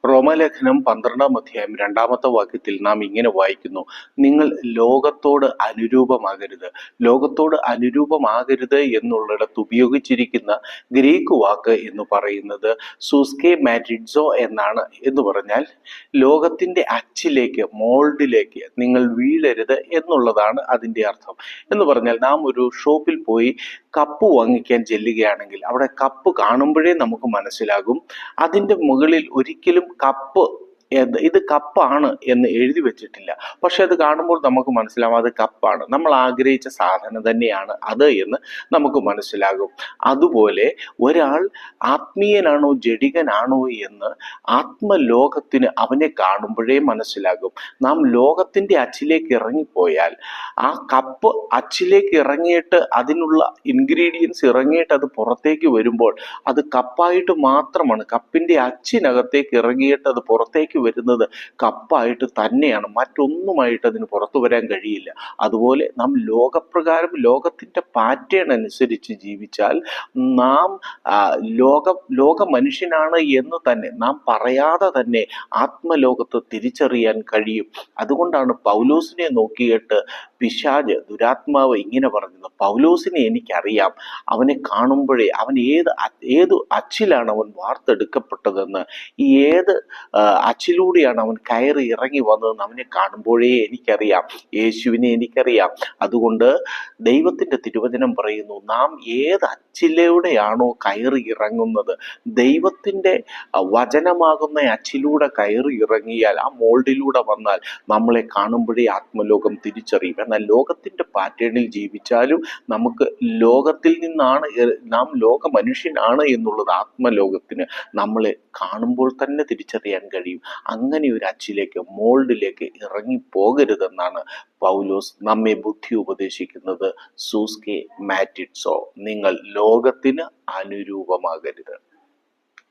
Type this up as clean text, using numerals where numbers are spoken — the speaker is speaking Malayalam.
റോമാലേഖനം 12-ാം അധ്യായം 2-ാമത്തെ വാക്യത്തിൽ നാം ഇങ്ങനെ വായിക്കുന്നു, നിങ്ങൾ ലോകത്തോട് അനുരൂപമാകരുത്. ലോകത്തോട് അനുരൂപമാകരുത് എന്നുള്ളിടത്ത് ഉപയോഗിച്ചിരിക്കുന്ന ഗ്രീക്ക് വാക്ക് എന്ന് പറയുന്നത് സൂസ്കെ മാറ്റിഡ്സോ എന്നാണ്. എന്ന് പറഞ്ഞാൽ ലോകത്തിൻ്റെ അച്ചിലേക്ക്, മോൾഡിലേക്ക് നിങ്ങൾ വീഴരുത് എന്നുള്ളതാണ് അതിൻ്റെ അർത്ഥം. എന്ന് പറഞ്ഞാൽ നാം ഒരു ഷോപ്പിൽ പോയി കപ്പ് വാങ്ങിക്കാൻ ചെല്ലുകയാണെങ്കിൽ അവിടെ കപ്പ് കാണുമ്പോഴേ നമുക്ക് മനസ്സിലാകും അതിൻ്റെ മുകളിൽ ഒരിക്കലും കപ്പ് ഇത് കപ്പാണ് എന്ന് എഴുതി വെച്ചിട്ടില്ല. പക്ഷെ അത് കാണുമ്പോൾ നമുക്ക് മനസ്സിലാവും അത് കപ്പാണ്, നമ്മൾ ആഗ്രഹിച്ച സാധനം തന്നെയാണ് അത് എന്ന് നമുക്ക് മനസ്സിലാകും. അതുപോലെ ഒരാൾ ആത്മീയനാണോ ജഡികനാണോ എന്ന് ആത്മലോകത്തിന് അവനെ കാണുമ്പോഴേ മനസ്സിലാകും. നാം ലോകത്തിൻ്റെ അച്ചിലേക്ക് ഇറങ്ങിപ്പോയാൽ ആ കപ്പ് അച്ചിലേക്ക് ഇറങ്ങിയിട്ട് അതിനുള്ള ഇൻഗ്രീഡിയൻസ് ഇറങ്ങിയിട്ട് അത് പുറത്തേക്ക് വരുമ്പോൾ അത് കപ്പായിട്ട് മാത്രമാണ്. കപ്പിൻ്റെ അച്ചിനകത്തേക്ക് ഇറങ്ങിയിട്ട് അത് പുറത്തേക്ക് വരുന്നത് കപ്പായിട്ട് തന്നെയാണ്, മറ്റൊന്നുമായിട്ട് അതിന് പുറത്തു വരാൻ കഴിയില്ല. അതുപോലെ നാം ലോകപ്രകാരം ലോകത്തിൻ്റെ പാറ്റേൺ അനുസരിച്ച് ജീവിച്ചാൽ നാം ലോക മനുഷ്യനാണ് എന്ന് തന്നെ നാം പറയാതെ തന്നെ ആത്മലോകത്ത് തിരിച്ചറിയാൻ കഴിയും. അതുകൊണ്ടാണ് പൗലോസിനെ നോക്കിയിട്ട് പിശാച്, ദുരാത്മാവ് ഇങ്ങനെ പറഞ്ഞത്, പൗലോസിനെ എനിക്കറിയാം, അവനെ കാണുമ്പോഴേ അവൻ ഏത് അച്ചിലാണ് അവൻ വാർത്തെടുക്കപ്പെട്ടതെന്ന്, ഏത് അച്ചിലൂടെയാണ് അവൻ കയറി ഇറങ്ങി വന്നതെന്ന് അവനെ കാണുമ്പോഴേ എനിക്കറിയാം, യേശുവിനെ എനിക്കറിയാം. അതുകൊണ്ട് ദൈവത്തിൻ്റെ തിരുവചനം പറയുന്നു, നാം ഏത് അച്ചിലൂടെയാണോ കയറി ഇറങ്ങുന്നത്, ദൈവത്തിൻ്റെ വചനമാകുന്ന അച്ചിലൂടെ കയറി ഇറങ്ങിയാൽ, ആ മോൾഡിലൂടെ വന്നാൽ നമ്മളെ കാണുമ്പോഴേ ആത്മലോകം തിരിച്ചറിയും. എന്നാൽ ലോകത്തിൻ്റെ പാറ്റേണിൽ ജീവിച്ചാലും നമുക്ക് ലോകത്തിൽ നിന്നാണ് നാം ലോക മനുഷ്യനാണ് എന്നുള്ളത് ആത്മലോകത്തിന് നമ്മളെ കാണുമ്പോൾ തന്നെ തിരിച്ചറിയാൻ കഴിയും. അങ്ങനെ ഒരു അച്ചിലേക്ക്, മോൾഡിലേക്ക് ഇറങ്ങിപ്പോകരുതെന്നാണ് പൗലോസ് നമ്മെ ബുദ്ധി ഉപദേശിക്കുന്നത്. സൂസ്കെ മാറ്റിഡ്സോ, നിങ്ങൾ ലോകത്തിന് അനുരൂപമാകരുത്.